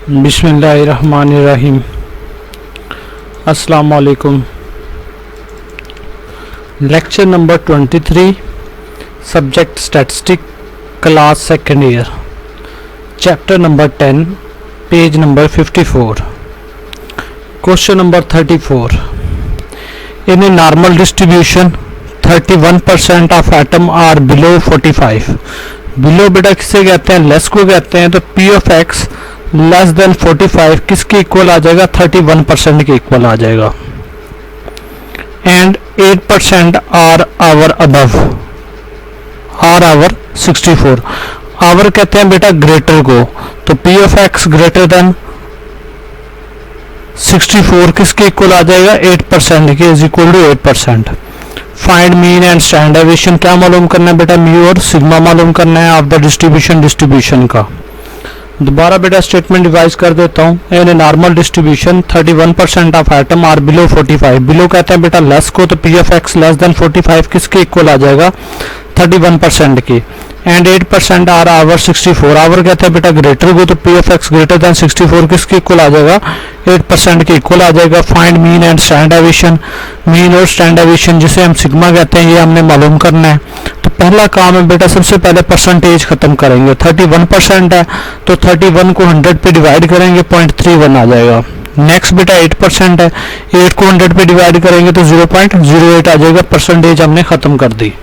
बिस्मिल्लाहिर्रहमानिर्रहीम। अस्सलाम वालेकुम। Lecture number 23, subject statistic, class second year, chapter number 10, page number 54। Question number 34। In a normal distribution 31% of atom are below 45। Below बेटा किसे कहते हैं? Less को कहते हैं। तो P of X less than 45 किसके इक्वल आ जाएगा? 31% के इक्वल आ जाएगा। And 8% are over above, are over 64। Over कहते हैं बेटा ग्रेटर को, तो P of X greater than 64 किसके इक्वल आ जाएगा? 8% के, is equal to 8%। Find mean and standard deviation क्या मालूम करना है बेटा? म्यू और सिग्मा मालूम करना है ऑफ द डिस्ट्रीब्यूशन का। दोबारा बेटा स्टेटमेंट रिवाइज कर देता हूँ। In a normal distribution 31% of atom are below 45। Below कहते हैं बेटा लेस को, तो P of X less than 45 किसके इक्वल आ जाएगा? 31% के। And 8% are over 64। आवर कहते हैं बेटा ग्रेटर को, तो P of X greater than 64 किसके इक्वल आ जाएगा? 8% के इक्वल आ जाएगा। Find mean and standard deviation, mean और स्टैंडर्ड डेविएशन जिसे हम सिग्मा कहते हैं, ये हमने मालूम करना है। तो पहला काम है बेटा, सबसे पहले परसेंटेज खत्म करेंगे। 31% है तो 31 को 100 पे डिवाइड करेंगे, 0.31 आ जाएगा। नेक्स्ट बेटा 8% है, 8 को 100 पे डिवाइड करेंगे तो 0.08 आ जाएगा। परसेंटेज हमने खत्म कर दी।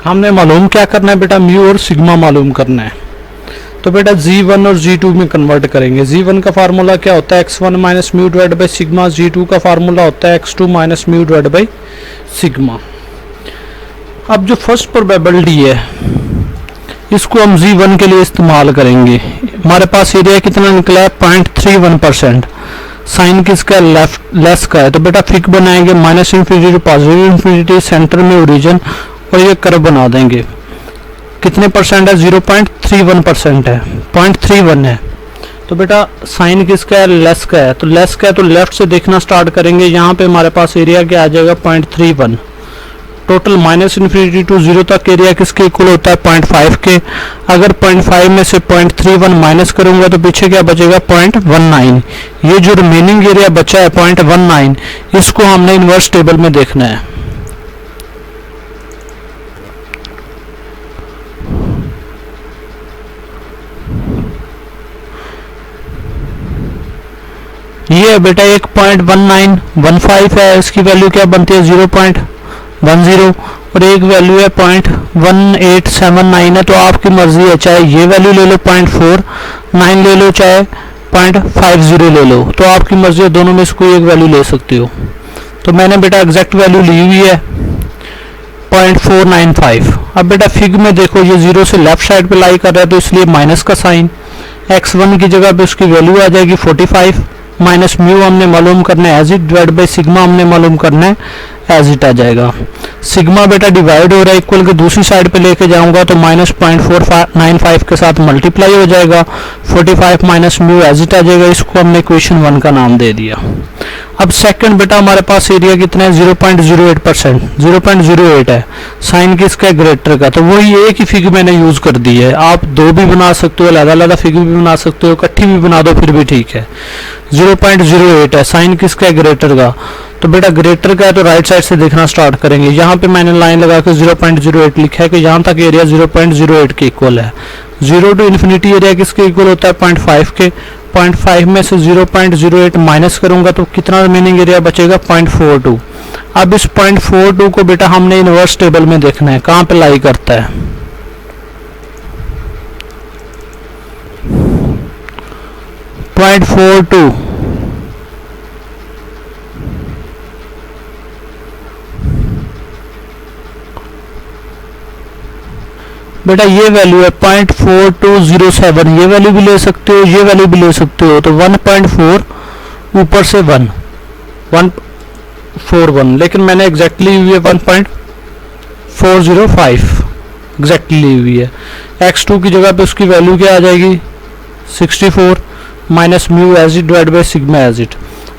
हमने मालूम क्या करना है बेटा? म्यू और सिग्मा मालूम करना है। तो बेटा G1 और G2 में कन्वर्ट करेंगे। G1 का फार्मूला क्या होता है? x1 minus mu divide by sigma. G2 का फार्मूला होता है x2 minus mu divide by sigma. अब जो फर्स्ट प्रोबेबिलिटी है इसको हम G1 के लिए इस्तेमाल करेंगे। हमारे पास एरिया कितना निकला है? 0.31%। साइन किसका? लेस का है, तो बेटा फिक बनाएंगे minus infinity to positive infinity, centre में ओरिजिन, और ये कर्व बना देंगे। कितने परसेंट है? 0.31% है, 0.31 है। तो बेटा साइन किसका है? लेस का है, तो लेस का है तो लेफ्ट से देखना स्टार्ट करेंगे। यहाँ पे हमारे पास एरिया क्या आ जाएगा? 0.31। टोटल माइनस इन्फिनिटी टू 0 तक एरिया किसके इक्वल होता है? 0.5 के। अगर 0.5 में से 0.31 माइनस करूंगा तो पीछे क्या बचेगा? 0.19। ये जो रिमेनिंग एरिया बचा है 0.19, इसको हमने इनवर्स टेबल में देखना है। ये है बेटा 1.1915 है, इसकी वैल्यू क्या बनती है? 0.10, और एक वैल्यू है 0.1879 है। तो आपकी मर्जी है, चाहे ये वैल्यू ले लो 0.49 ले लो, चाहे 0.50 ले लो, तो आपकी मर्जी है, दोनों में से कोई एक वैल्यू ले सकते हो। तो मैंने बेटा एग्जैक्ट वैल्यू ली हुई है 0.495। अब बेटा फिग में देखो, ये 0 से लेफ्ट साइड पे लाई कर रहा है, तो इसलिए माइनस का साइन। x1 की जगह पे उसकी वैल्यू आ जाएगी 45, माइनस म्यू हमने मालूम करना है as it, divide by sigma हमने मालूम करना है एज इट आ जाएगा। सिग्मा बेटा डिवाइड हो रहा है, इक्वल के दूसरी साइड पे लेके जाऊंगा तो माइनस 0.495 के साथ मल्टीप्लाई हो जाएगा। 45 माइनस म्यू एज इट आ जाएगा। इसको हमने इक्वेशन 1 का नाम दे दिया। अब सेकंड बेटा हमारे पास एरिया कितना है? 0.08%, 0.08 है। साइन किसका? ग्रेटर का, तो वही एक ही फिगर मैंने यूज कर दी है। आप दो भी बना सकते हो, अलग-अलग फिगर भी बना सकते हो, इकट्ठी भी बना दो फिर भी ठीक है। 0.08 है, साइन किसका? ग्रेटर का, तो बेटा ग्रेटर का है तो राइट साइड से देखना स्टार्ट करेंगे। यहाँ पे मैंने लाइन लगा के 0.08 लिखा है कि यहाँ तक एरिया 0.08 के इक्वल है। 0 टू इन्फिनिटी एरिया किसके इक्वल होता है? 0.5 के। 0.5 में से 0.08 माइनस करूंगा तो कितना रिमेनिंग एरिया बचेगा? 0.42। अब इस 0.42 को बेटा हमने इनवर्स टेबल में देखना है, कहाँ पे लाई करता है। .42 बेटा ये वैल्यू है 0.4207। ये वैल्यू भी ले सकते हो, ये वैल्यू भी ले सकते हो। तो 1.4 ऊपर से 1.41, लेकिन मैंने एग्जैक्टली हुई है 1.405 एग्जैक्टली ली हुई है। x2 की जगह पे उसकी वैल्यू क्या आ जाएगी? 64 minus mu as it divide by sigma as it.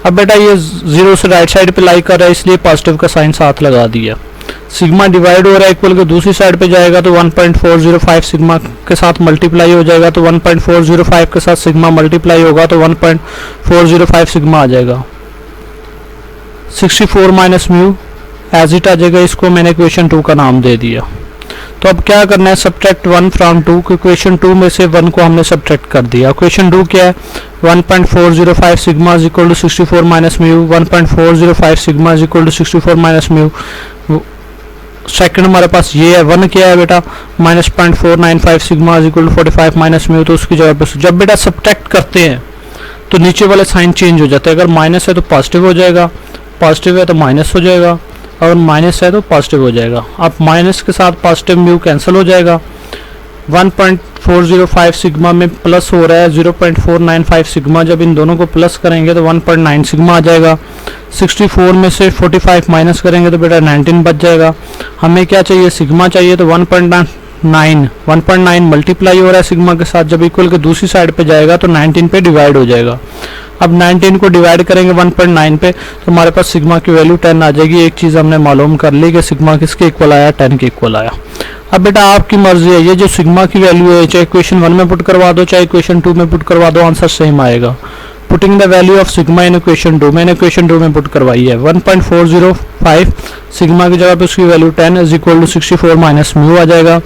अब बेटा ये 0 से राइट साइड पे लाई कर रहा है, इसलिए पॉजिटिव का साइन साथ लगा दिया। सिग्मा डिवाइड हो रहा है इक्वल के दूसरी साइड पे जाएगा तो 1.405 सिग्मा के साथ मल्टीप्लाई हो जाएगा, तो 1.405 के साथ सिग्मा मल्टीप्लाई होगा तो 1.405 सिग्मा आ जाएगा। 64 माइनस म्यू एज इट आ जाएगा, इसको मैंने इक्वेशन 2 का नाम दे दिया। तो अब क्या करना है, सब्ट्रैक्ट 1 फ्रॉम 2, इक्वेशन 2 में से 1 को हमने सब्ट्रैक्ट कर दिया। इक्वेशन 2 क्या है, 1.405 sigma is equal to 64 minus mu, 1.405 sigma is equal to 64 minus mu. Second हमारे पास ये है, 1 क्या है बेटा, minus 0.495 sigma is equal to 45 minus mu. तो उसकी जगह पे जब बेटा सब्ट्रैक्ट करते हैं तो नीचे वाले साइन चेंज हो जाते हैं, अगर माइनस है तो पॉजिटिव हो जाएगा, पॉजिटिव है तो माइनस हो जाएगा, और माइनस है तो पॉजिटिव हो जाएगा। अब माइनस के साथ पॉजिटिव म्यू कैंसिल हो जाएगा। 1.405 सिग्मा में प्लस हो रहा है 0.495 सिग्मा, जब इन दोनों को प्लस करेंगे तो 1.9 सिग्मा आ जाएगा। 64 में से 45 माइनस करेंगे तो बेटा 19 बच जाएगा। हमें क्या चाहिए, सिग्मा चाहिए, तो 1.9 मल्टीप्लाई हो रहा है सिग्मा के साथ, जब इक्वल के दूसरी साइड पे जाएगा तो 19 पे डिवाइड हो जाएगा। अब 19 को डिवाइड करेंगे 1.9 पे तो हमारे पास सिग्मा की वैल्यू 10 आ जाएगी। एक चीज़ हमने मालूम कर ली कि सिग्मा किसके इक्वल आया, 10 के इक्वल आया। अब बेटा आपकी मर्जी है, ये जो सिग्मा की वैल्यू है चाहे इक्वेशन 1 में पुट करवा दो चाहे इक्वेशन 2 में पुट करवा दो, आंसर सेम आएगा। Putting the value of sigma in equation 2, मैंने इक्वेशन 2 में पुट करवाई है। 1.405 सिग्मा की जगह पे उसकी value 10 is equal to 64 minus mu आ जाएगा।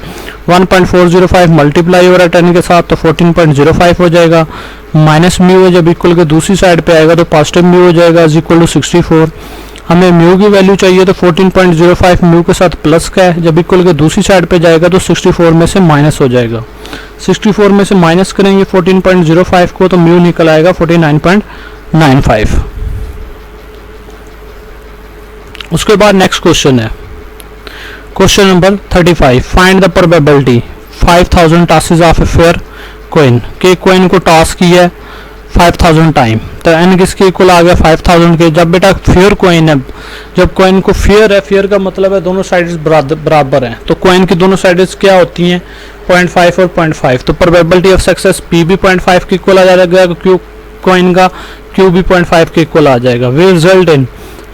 1.405 मल्टीप्लाई हो रहा है 10 के साथ तो 14.05 हो जाएगा। माइनस म्यू है, जब इक्वल के दूसरी साइड पे आएगा तो पॉजिटिव म्यू हो जाएगा इज इक्वल टू 64। हमें म्यू की वैल्यू चाहिए तो 14.05 म्यू के साथ प्लस का है, जब इक्वल के दूसरी साइड पे जाएगा तो 64 में से माइनस हो जाएगा। 64 में से माइनस करेंगे 14.05 को तो म्यू निकल आएगा 49.95। उसके बाद नेक्स्ट क्वेश्चन है, question number 35, find the probability 5000 tosses of a fair coin, के कॉइन को टॉस किया है 5000 टाइम, तो एन किसके इक्वल आ गया 5000 के। जब बेटा फेयर कॉइन है, जब कॉइन को फेयर है, फेयर का मतलब है दोनों साइड्स बराबर हैं, तो कॉइन की दोनों साइड्स क्या होती हैं 0.5 और 0.5, तो प्रोबेबिलिटी ऑफ सक्सेस पी भी 0.5 के इक्वल आ जाएगा, क्यू कॉइन का क्यू भी 0.5 के इक्वल आ जाएगा। We result in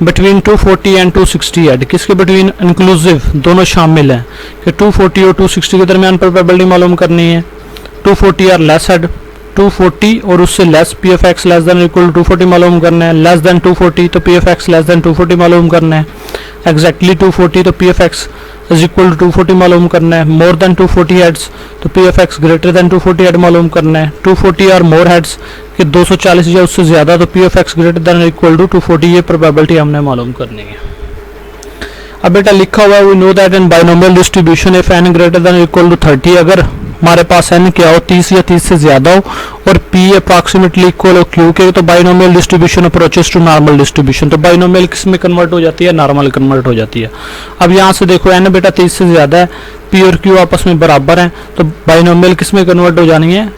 between 240 and 260 at, किसके बिटवीन इंक्लूसिव दोनों शामिल हैं कि 240 और 260 के दरमियान प्रोबेबिलिटी मालूम करनी है। 240 आर लेस एट 240 और उससे less P F X less than equal to 240 मालूम करना है। लेस देन 240 तो P F X less than 240 मालूम करना है। एग्जैक्टली 240 तो P F X is equal to 240 मालूम करना है। मोर देन 240 हेड्स तो P F X greater than 240 head मालूम करना है। 240 और मोर हेड्स कि 240 या उससे ज़्यादा तो P F X greater than equal to 240, ये प्रोबेबिलिटी हमने मालूम करनी है। अब बेटा लिखा हुआ है we know that in binomial distribution if N greater than equal to 30, अगर हमारे पास n क्या हो 30 या 30 से ज्यादा हो और p अप्रॉक्सीमेटली इक्वल हो q के, तो binomial distribution approaches to normal distribution, तो बाइनोमियल किस में कन्वर्ट हो जाती है, नॉर्मल कन्वर्ट हो जाती है। अब यहाँ से देखो n बेटा 30 से ज्यादा है, p और q आपस में बराबर हैं, तो बाइनोमियल किस में कन्वर्ट हो जानी है,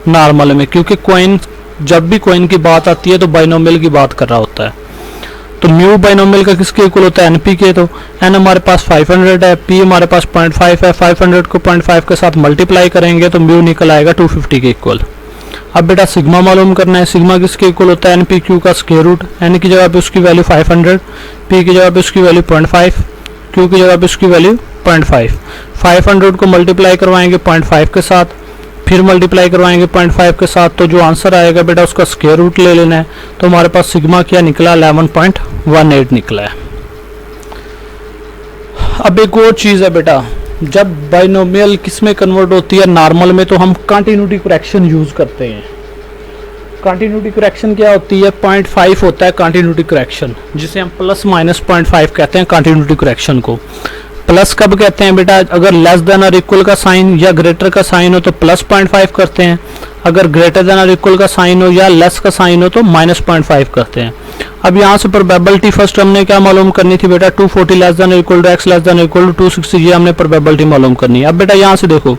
नॉर्मल में, क्योंकि कॉइन जब भी कॉइन की बात आती है तो बाइनोमियल की बात कर रहा होता है। तो म्यू बाइनोमियल का किसके इक्वल होता है, एनपी के, तो एन हमारे पास 500 है, पी हमारे पास 0.5 है, 500 को 0.5 के साथ मल्टीप्लाई करेंगे तो म्यू निकल आएगा 250 के इक्वल। अब बेटा सिग्मा मालूम करना है, सिग्मा किसके इक्वल होता है, एन पी क्यू का स्क्वायर रूट, एन की जगह पे उसकी वैल्यू 500, पी की जगह पे उसकी वैल्यू 0.5, क्यू की जगह पे उसकी वैल्यू 0.5। 500 को मल्टीप्लाई करवाएंगे 0.5 के साथ, फिर मल्टीप्लाई करवाएंगे 0.5 के साथ, तो जो आंसर आएगा बेटा उसका स्क्वायर रूट ले लेना है, तो हमारे पास सिग्मा क्या निकला 11.18 निकला है। अब एक और चीज़ है बेटा, जब बाइनोमियल किस में कन्वर्ट होती है, नॉर्मल में, तो हम कंटिन्यूटी करेक्शन यूज करते हैं। कंटिन्यूटी करेक्शन क्या होती है, 0.5 होता है कंटिन्यूटी करेक्शन, जिसे हम प्लस माइनस 0.5 कहते हैं कंटिन्यूटी करेक्शन को। प्लस कब कहते हैं बेटा, अगर लेस देन और इक्वल का साइन या ग्रेटर का साइन हो तो प्लस 0.5 करते हैं, अगर ग्रेटर देन और इक्वल का साइन हो या लेस का साइन हो तो माइनस 0.5 करते हैं। अब यहाँ से प्रोबेबिलिटी फर्स्ट हमने क्या मालूम करनी थी बेटा, 240 less than equal to X less than equal to 260, ये हमने प्रोबेबिलिटी मालूम करनी है। अब बेटा यहाँ से देखो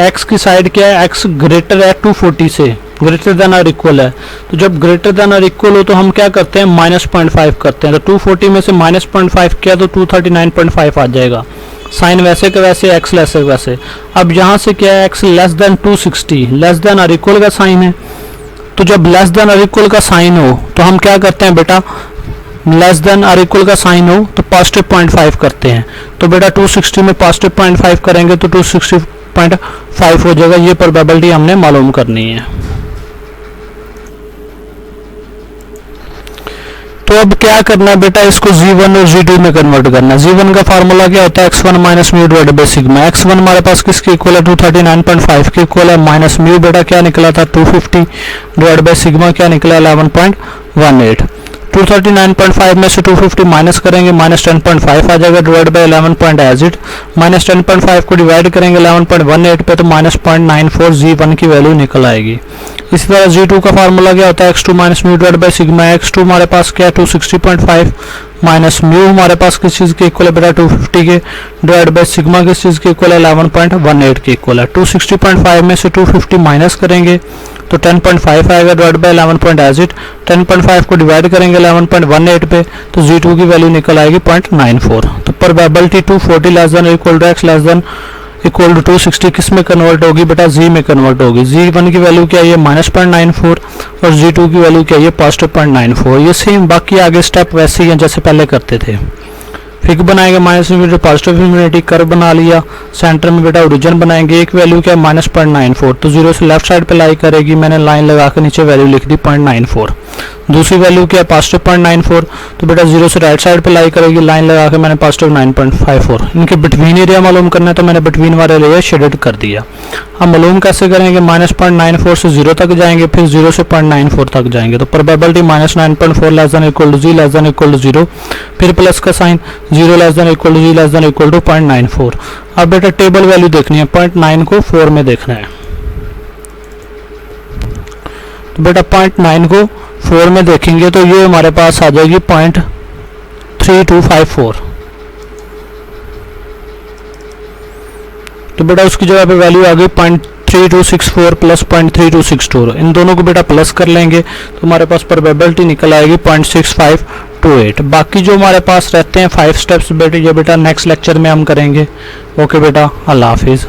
एक्स की साइड क्या है, एक्स ग्रेटर है 240 से, ग्रेटर देन और इक्वल है, तो जब ग्रेटर देन और इक्वल हो तो हम क्या करते हैं माइनस 0.5 करते हैं, तो 240 में से माइनस 0.5 किया तो 239.5 आ जाएगा, साइन वैसे के वैसे एक्स लेस के वैसे। अब यहाँ से क्या है, x less then 260, less than और इक्वल का साइन है, तो जब लेस देन और इक्वल का साइन हो तो हम क्या करते हैं बेटा लेस देन और इक्वल का साइन हो तो पॉजिटिव 0.5 करते हैं। तो बेटा 260 में पॉजिटिव 0.5 करेंगे तो 260.5 हो जाएगा। ये प्रोबेबिलिटी हमने मालूम करनी है। तो अब क्या करना है बेटा, इसको Z1 और Z2 में कन्वर्ट करना है। Z1 का फार्मूला क्या होता है, x1 minus mu divided by sigma. x1 हमारे पास किसके इक्वल है, 239.5 के इक्वल है, माइनस म्यू बेटा क्या निकला था 250 डिवाइडेड बाई सिग्मा क्या निकला 11.18। 239.5 में से 250 माइनस करेंगे, माइनस 10.5 आ जाएगा डिवाइड बाई 11.8। माइनस 10.5 को डिवाइड करेंगे 11.18 पे तो माइनस 0.94 Z1 की वैल्यू निकल आएगी। इसी तरह Z2 का फार्मूला क्या होता है, x2 minus mu divide by sigma. x2 हमारे पास क्या है 260.5 माइनस म्यू हमारे पास किस चीज़ के इक्वल है बेटा 250 के डिवाइड बाई सिग्मा किस चीज़ के इक्वल है 11.18 के इक्वल है। 260.5 में से 250 माइनस करेंगे तो 10.5 आएगा डिवाइड बाई 11.8। 10.5 को डिवाइड करेंगे 11.18 पे तो Z2 की वैल्यू निकल आएगी 0.94। तो probability 240 less than equal to x less than equal to 260 किस में कन्वर्ट होगी बेटा, Z में कन्वर्ट होगी। Z1 की वैल्यू क्या है माइनस 0.94 और Z2 की वैल्यू क्या है पॉजिटिव 0.94। ये सेम बाकी आगे स्टेप वैसे ही हैं जैसे पहले करते थे। फिग बनाएंगे माइनस में पॉजिटिव इन्फिनिटी कर्व बना लिया, सेंटर में बेटा ओरिजिन बनाएंगे। एक वैल्यू क्या है माइनस 0.94 तो 0 से लेफ्ट साइड पे लाई करेगी, मैंने लाइन लगा कर नीचे वैल्यू लिख दी 0.94। दूसरी वैल्यू क्या है पॉजिटिव 0.94 तो बेटा 0 से राइट साइड पे लाई करेगी, लाइन लगा के मैंने पॉजिटिव 9.54। इनके बिटवीन एरिया मालूम करना है तो मैंने बिटवीन वाले एरिया शेडेड कर दिया। हम मालूम कैसे करेंगे, माइनस 0.94 से 0 तक जाएंगे, फिर 0 से 0.94 तक जाएंगे। तो probability minus 9.4 less than equal to Z less than equal to 0, फिर प्लस का sign 0 less than equal to Z less than equal to 0.94। अब बेटा टेबल वैल्यू देखनी है, 0.9 को 4 में देखना है। तो बेटा 0.9 को 4 में देखेंगे तो ये हमारे पास आ जाएगी 0.3254। तो बेटा उसकी जगह पे वैल्यू आ गई 0.3264 प्लस 0.3262। इन दोनों को बेटा प्लस कर लेंगे तो हमारे पास प्रोबेबिलिटी निकल आएगी 0.6528। बाकी जो हमारे पास रहते हैं 5 स्टेप्स बेटे ये बेटा नेक्स्ट लेक्चर में हम करेंगे। ओके बेटा, अल्लाह हाफिज़।